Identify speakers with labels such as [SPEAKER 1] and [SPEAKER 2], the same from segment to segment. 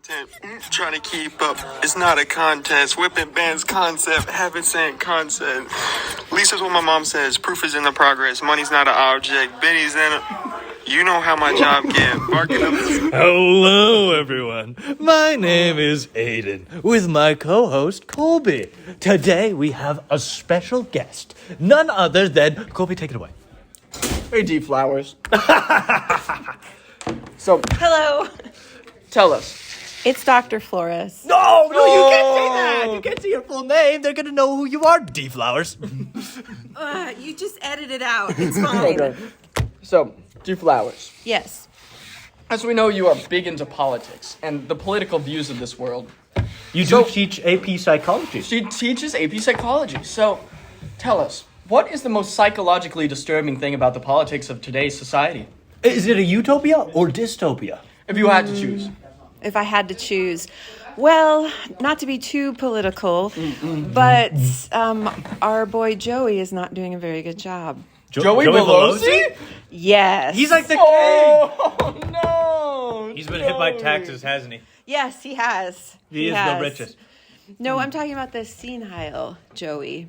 [SPEAKER 1] Content, trying to keep up. It's not a contest. Whipping bands concept, habit saying concept. At least that's what my mom says. Proof is in the progress. Money's not an object. Benny's in a... You know how my job get. Barking up.
[SPEAKER 2] Hello, everyone. My name is Aiden, with my co-host, Colby. Today, we have a special guest. None other than... Colby, take it away.
[SPEAKER 3] Hey, DFlowers. So,
[SPEAKER 4] Hello.
[SPEAKER 3] tell us.
[SPEAKER 4] It's Dr. Flores.
[SPEAKER 2] No, you can't say that. You can't say your full name. They're going to know who you are, DFlowers.
[SPEAKER 4] You just edit it out. It's fine.
[SPEAKER 3] Okay. So, DFlowers.
[SPEAKER 4] Yes.
[SPEAKER 3] As we know, you are big into politics and the political views of this world.
[SPEAKER 2] You do teach AP psychology.
[SPEAKER 3] She teaches AP psychology. So, tell us, what is the most psychologically disturbing thing about the politics of today's society?
[SPEAKER 2] Is it a utopia or dystopia?
[SPEAKER 3] If you had to choose.
[SPEAKER 4] If I had to choose, well, not to be too political, but our boy Joey is not doing a very good job.
[SPEAKER 3] Joey Pelosi?
[SPEAKER 4] Yes.
[SPEAKER 2] He's like the king.
[SPEAKER 3] Oh, no.
[SPEAKER 2] He's been hit by taxes, hasn't he?
[SPEAKER 4] Yes, he has.
[SPEAKER 2] He is
[SPEAKER 4] has.
[SPEAKER 2] the richest.
[SPEAKER 4] No, I'm talking about the senile Joey.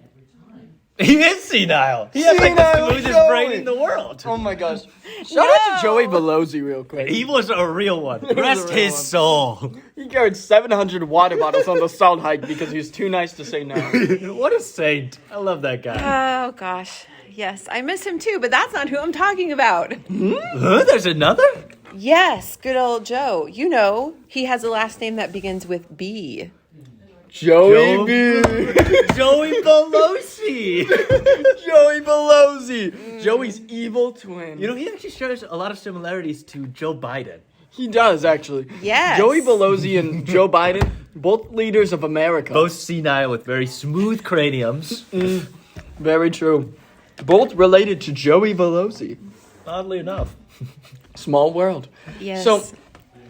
[SPEAKER 2] He is senile. He has like the smoothest brain in the world.
[SPEAKER 3] Oh my gosh. Shout out to Joey Pelosi real quick.
[SPEAKER 2] He was a real one. Rest his soul.
[SPEAKER 3] He carried 700 water bottles on the salt hike because he was too nice to say no.
[SPEAKER 2] What a saint. I love that guy.
[SPEAKER 4] Oh, gosh. Yes, I miss him too, but that's not who I'm talking about.
[SPEAKER 2] Huh? There's another?
[SPEAKER 4] Yes, good old Joe. You know, he has a last name that begins with B.
[SPEAKER 3] Joey B.
[SPEAKER 2] Joey Pelosi.
[SPEAKER 3] Joey Pelosi. Joey's evil twin.
[SPEAKER 2] You know, he actually shares a lot of similarities to Joe Biden.
[SPEAKER 3] He does, actually.
[SPEAKER 4] Yes.
[SPEAKER 3] Joey Pelosi and Joe Biden, both leaders of America.
[SPEAKER 2] Both senile with very smooth craniums.
[SPEAKER 3] Very true. Both related to Joey Pelosi.
[SPEAKER 2] Oddly enough.
[SPEAKER 3] Small world.
[SPEAKER 4] Yes.
[SPEAKER 3] So,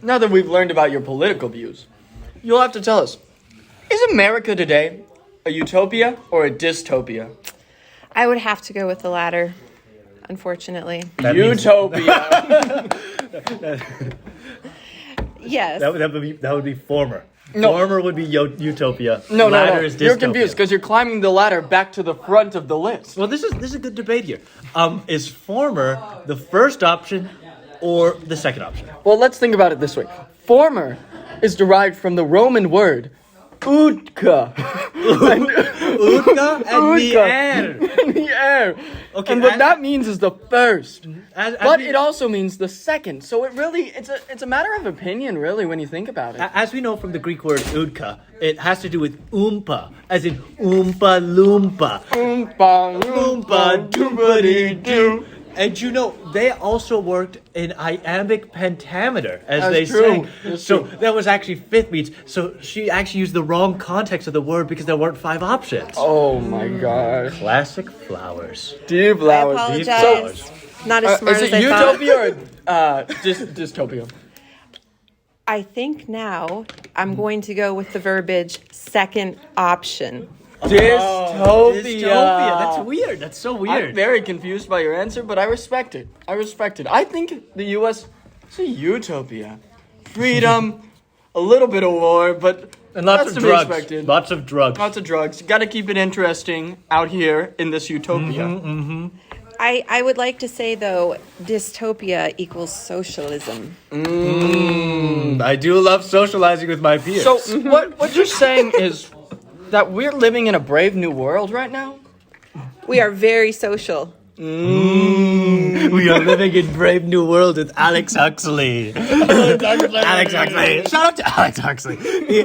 [SPEAKER 3] now that we've learned about your political views, you'll have to tell us, is America today a utopia or a dystopia?
[SPEAKER 4] I would have to go with the latter, unfortunately.
[SPEAKER 3] Utopia.
[SPEAKER 4] Yes.
[SPEAKER 2] That would be former.
[SPEAKER 3] No.
[SPEAKER 2] Former would be utopia.
[SPEAKER 3] No.
[SPEAKER 2] Latter is dystopia.
[SPEAKER 3] You're confused because you're climbing the ladder back to the front of the list.
[SPEAKER 2] Well, this is a good debate here. Is former the first option or the second option?
[SPEAKER 3] Well, let's think about it this way. Former is derived from the Roman word Udka.
[SPEAKER 2] Udka and the air.
[SPEAKER 3] In the air.
[SPEAKER 2] Okay,
[SPEAKER 3] and what that means is the first. But
[SPEAKER 2] we,
[SPEAKER 3] it also means the second. So it's a matter of opinion, really, when you think about it.
[SPEAKER 2] as we know from the Greek word udka, it has to do with oompa, as in oompa loompa.
[SPEAKER 3] Oompa,
[SPEAKER 2] Oompa doompa doo. And you know, they also worked in iambic pentameter, as
[SPEAKER 3] That's
[SPEAKER 2] they
[SPEAKER 3] true.
[SPEAKER 2] say.
[SPEAKER 3] That's
[SPEAKER 2] So
[SPEAKER 3] true.
[SPEAKER 2] that was actually fifth beats. So she actually used the wrong context of the word because there weren't 5 options.
[SPEAKER 3] Oh my gosh.
[SPEAKER 2] Classic flowers.
[SPEAKER 3] Dear
[SPEAKER 4] I
[SPEAKER 3] flowers.
[SPEAKER 4] apologize. Not as smart
[SPEAKER 3] Is
[SPEAKER 4] as
[SPEAKER 3] it
[SPEAKER 4] I thought.
[SPEAKER 3] utopia or dystopia?
[SPEAKER 4] I think now I'm going to go with the verbiage second option.
[SPEAKER 3] Dystopia.
[SPEAKER 2] That's weird. That's so weird.
[SPEAKER 3] I'm very confused by your answer, but I respect it. I think the U.S. is a utopia. Freedom, a little bit of war, but
[SPEAKER 2] and lots
[SPEAKER 3] that's
[SPEAKER 2] of
[SPEAKER 3] to
[SPEAKER 2] drugs.
[SPEAKER 3] be expected.
[SPEAKER 2] Lots of drugs.
[SPEAKER 3] Lots of drugs. Got to keep it interesting out here in this utopia.
[SPEAKER 4] I would like to say, though, dystopia equals socialism.
[SPEAKER 2] I do love socializing with my peers.
[SPEAKER 3] So what you're saying is that we're living in a brave new world right now?
[SPEAKER 4] We are very social.
[SPEAKER 2] We are living in Brave New World with Alex Huxley. Alex Huxley. Shout out to Alex Huxley.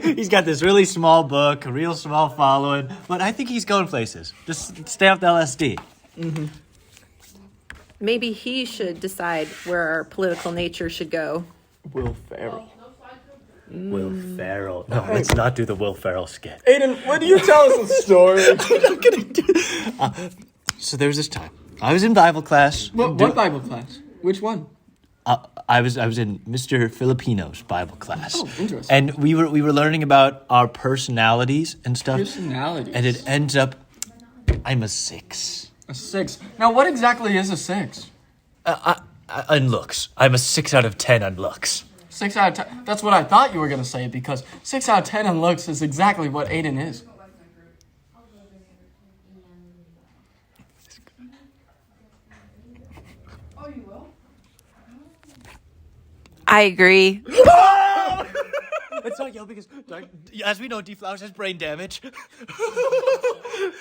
[SPEAKER 2] He's got this really small book, a real small following, but I think he's going places. Just stay off the LSD.
[SPEAKER 4] Maybe he should decide where our political nature should go.
[SPEAKER 3] Will Ferrell.
[SPEAKER 2] Will Ferrell. No, let's not do the Will Ferrell skit.
[SPEAKER 3] Aiden, would you tell us a story?
[SPEAKER 2] So there was this time. I was in Bible class.
[SPEAKER 3] What Bible class? Which one?
[SPEAKER 2] I was in Mr. Filipino's Bible class.
[SPEAKER 3] Oh, interesting.
[SPEAKER 2] And we were learning about our personalities and stuff.
[SPEAKER 3] Personalities.
[SPEAKER 2] And it ends up, I'm a 6.
[SPEAKER 3] A 6. Now, what exactly is a 6?
[SPEAKER 2] On looks. I'm a 6 out of 10 on looks.
[SPEAKER 3] 6 out of 10. That's what I thought you were going to say, because 6 out of 10 in looks is exactly what Aiden is.
[SPEAKER 4] I agree.
[SPEAKER 2] Let's not yell because, as we know, DFlowers has brain damage.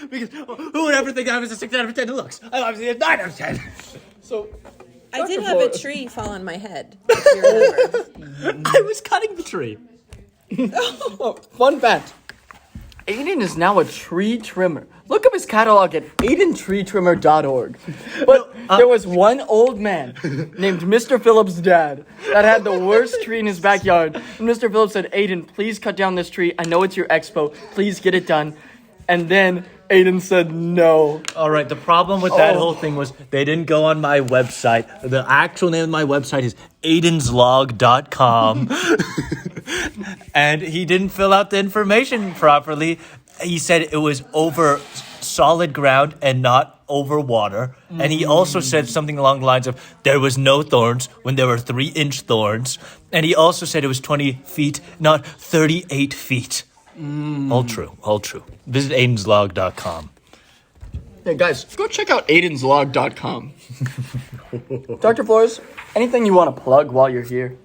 [SPEAKER 2] Because who would ever think I was a 6 out of 10 in looks? I'm obviously a 9 out of 10.
[SPEAKER 3] So,
[SPEAKER 4] I did
[SPEAKER 3] Dr.
[SPEAKER 4] have a
[SPEAKER 3] Flores.
[SPEAKER 4] tree fall on my head, if you remember.
[SPEAKER 2] I was cutting the tree.
[SPEAKER 3] Oh, fun fact. Aiden is now a tree trimmer. Look up his catalog at aidentreetrimmer.org. But there was one old man named Mr. Phillips' dad that had the worst tree in his backyard. And Mr. Phillips said, Aiden, please cut down this tree. I know it's your expo. Please get it done. And then Aiden said no.
[SPEAKER 2] All right, the problem with that whole thing was they didn't go on my website. The actual name of my website is aidenslog.com. And he didn't fill out the information properly. He said it was over solid ground and not over water. And he also said something along the lines of there was no thorns when there were 3-inch thorns. And he also said it was 20 feet, not 38 feet. All true, all true. Visit aidenslog.com.
[SPEAKER 3] Hey guys, go check out aidenslog.com. Dr. Flores, anything you want to plug while you're here?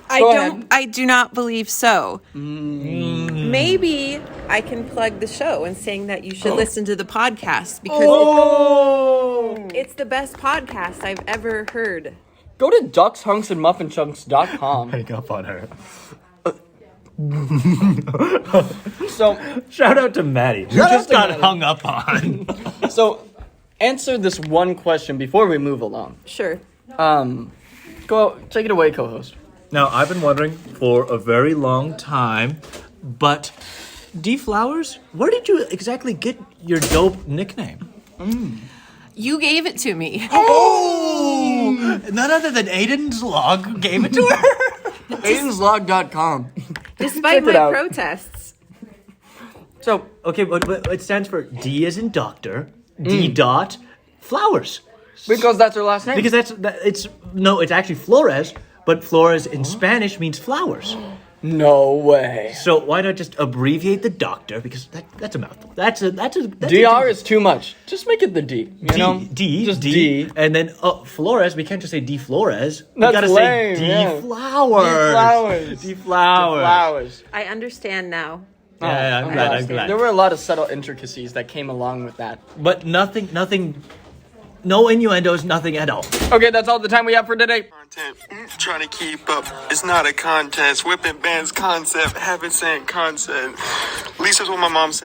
[SPEAKER 3] Go ahead.
[SPEAKER 4] I do not believe so. Maybe I can plug the show and saying that you should listen to the podcast because it's the best podcast I've ever heard.
[SPEAKER 3] Go to ducks.hunksandmuffinchunks.com.
[SPEAKER 2] Hang up on her.
[SPEAKER 3] So,
[SPEAKER 2] Shout out to Maddie, who
[SPEAKER 3] Shout out
[SPEAKER 2] just
[SPEAKER 3] to
[SPEAKER 2] got
[SPEAKER 3] Maddie.
[SPEAKER 2] hung up on.
[SPEAKER 3] so answer this one question before we move along.
[SPEAKER 4] Sure.
[SPEAKER 3] Go take it away, co-host.
[SPEAKER 2] Now, I've been wondering for a very long time, but DFlowers, where did you exactly get your dope nickname?
[SPEAKER 4] You gave it to me.
[SPEAKER 2] Oh! None other than Aiden's log gave it to her.
[SPEAKER 3] aidenslog.com.
[SPEAKER 4] Despite
[SPEAKER 3] Check it
[SPEAKER 4] my
[SPEAKER 3] out.
[SPEAKER 4] protests.
[SPEAKER 3] So,
[SPEAKER 2] Okay, but it stands for D as in doctor, D dot flowers.
[SPEAKER 3] because that's her last name.
[SPEAKER 2] Because it's actually Flores, but Flores in Spanish means flowers.
[SPEAKER 3] No way.
[SPEAKER 2] So why not just abbreviate the doctor? Because that's a mouthful. That's
[SPEAKER 3] DR is too much. Just make it the D. You know?
[SPEAKER 2] Just
[SPEAKER 3] D.
[SPEAKER 2] D. And then Flores, we can't just say D Flores. We
[SPEAKER 3] That's
[SPEAKER 2] gotta
[SPEAKER 3] lame,
[SPEAKER 2] say
[SPEAKER 3] yeah.
[SPEAKER 2] D Flowers.
[SPEAKER 3] D
[SPEAKER 2] D Flowers.
[SPEAKER 3] Flowers.
[SPEAKER 4] I understand now.
[SPEAKER 2] Yeah, I'm glad.
[SPEAKER 3] There were a lot of subtle intricacies that came along with that.
[SPEAKER 2] But nothing, no innuendos, nothing at all.
[SPEAKER 3] Okay, that's all the time we have for today.
[SPEAKER 1] Content. Trying to keep up. It's not a contest. Whipping bands concept. Haven't sent concept. At least that's what my mom said.